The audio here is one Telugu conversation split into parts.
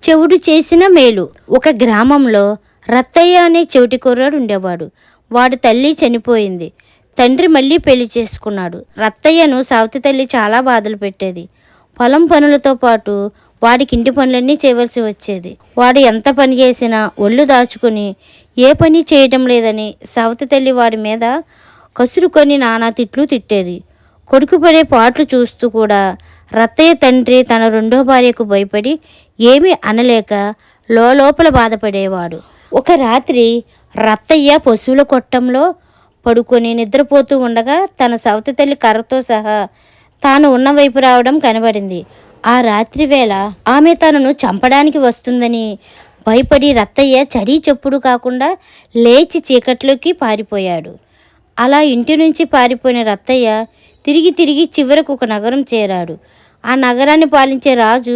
చెవుడు చేసిన మేలు. ఒక గ్రామంలో రత్తయ్య అనే చెవిటి కుర్రాడు ఉండేవాడు. వాడి తల్లి చనిపోయింది. తండ్రి మళ్ళీ పెళ్లి చేసుకున్నాడు. రత్తయ్యను సావితి తల్లి చాలా బాధలు పెట్టేది. పొలం పనులతో పాటు వాడికి ఇంటి పనులన్నీ చేయవలసి వచ్చేది. వాడు ఎంత పని చేసినా ఒళ్ళు దాచుకుని ఏ పని చేయటం లేదని సావితి తల్లి వాడి మీద కసురుకొని నానా తిట్లు తిట్టేది. కొడుకు పడే పాటలు చూస్తూ కూడా రత్తయ్య తండ్రి తన రెండో భార్యకు భయపడి ఏమీ అనలేక లోపల బాధపడేవాడు. ఒక రాత్రి రత్తయ్య పశువుల కొట్టంలో పడుకొని నిద్రపోతూ ఉండగా తన సవతి తల్లి కర్రతో సహా తాను ఉన్న వైపు రావడం కనబడింది. ఆ రాత్రి వేళ ఆమె తనను చంపడానికి వస్తుందని భయపడి రత్తయ్య చడీ చెప్పుడు కాకుండా లేచి చీకట్లోకి పారిపోయాడు. అలా ఇంటి నుంచి పారిపోయిన రత్తయ్య తిరిగి చివరకు ఒక నగరం చేరాడు. ఆ నగరాన్ని పాలించే రాజు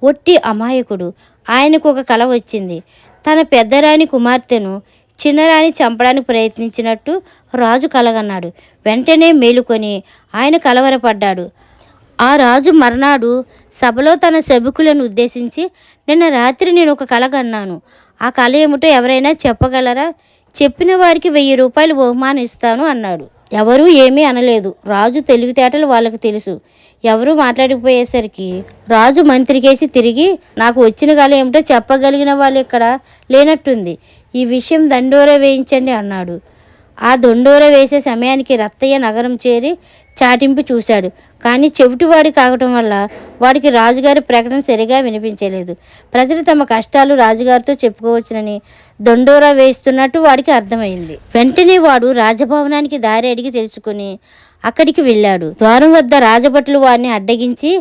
ఒట్టి అమాయకుడు. ఆయనకు ఒక కల వచ్చింది. తన పెద్దరాణి కుమార్తెను చిన్నరాణి చంపడానికి ప్రయత్నించినట్టు రాజు కలగన్నాడు. వెంటనే మేలుకొని ఆయన కలవరపడ్డాడు. ఆ రాజు మర్నాడు సభలో తన సభికులను ఉద్దేశించి, నిన్న రాత్రి నేను ఒక కల కన్నాను. ఆ కల ఏమిటో ఎవరైనా చెప్పగలరా? చెప్పిన వారికి 1000 రూపాయలు బహుమానం ఇస్తాను అన్నాడు. ఎవరూ ఏమీ అనలేదు. రాజు తెలివితేటలు వాళ్ళకు తెలుసు. ఎవరూ మాట్లాడిపోయేసరికి రాజు మంత్రికేసి తిరిగి, నాకు వచ్చిన కల ఏమిటో చెప్పగలిగిన వాళ్ళు ఇక్కడ లేనట్టుంది. ఈ విషయం దండోర వేయించండి అన్నాడు. ఆ దొండోర వేసే సమయానికి రత్తయ్య నగరం చేరి చాటింపు చూశాడు. కానీ చెవిటివాడి కావటం వల్ల వాడికి రాజుగారి ప్రకటన సరిగా వినిపించలేదు. ప్రజలు తమ కష్టాలు రాజుగారితో చెప్పుకోవచ్చునని దొండోరా వేస్తున్నట్టు వాడికి అర్థమైంది. వెంటనే వాడు రాజభవనానికి దారి అడిగి తెలుసుకుని అక్కడికి వెళ్ళాడు. ద్వారం వద్ద రాజభటులు వాడిని అడ్డగించి,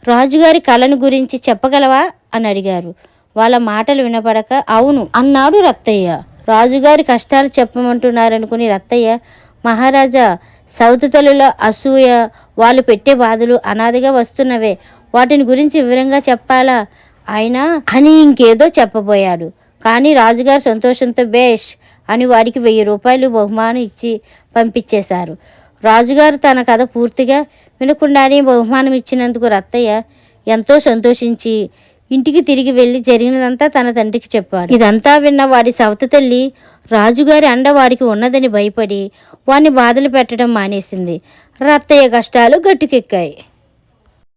రాజుగారి కళను గురించి చెప్పగలవా అని అడిగారు. వాళ్ళ మాటలు వినపడక అవును అన్నాడు రత్తయ్య. రాజుగారి కష్టాలు చెప్పమంటున్నారనుకుని రత్తయ్య, మహారాజా, సౌతి తల్లుల అసూయ, వాళ్ళు పెట్టే బాధలు అనాదిగా వస్తున్నవే, వాటిని గురించి వివరంగా చెప్పాలా ఆయన అని ఇంకేదో చెప్పబోయాడు. కానీ రాజుగారు సంతోషంతో బేష్ అని వాడికి 1000 రూపాయలు బహుమానం ఇచ్చి పంపించేశారు. రాజుగారు తన కథ పూర్తిగా వినకుండానే బహుమానం ఇచ్చినందుకు రత్తయ్య ఎంతో సంతోషించి ఇంటికి తిరిగి వెళ్ళి జరిగినదంతా తన తండ్రికి చెప్పాడు. ఇదంతా విన్న వాడి సవతి తల్లి రాజుగారి అండ వాడికి ఉన్నదని భయపడి వాడిని బాధలు పెట్టడం మానేసింది. రత్తయ్య కష్టాలు గట్టుకెక్కాయి.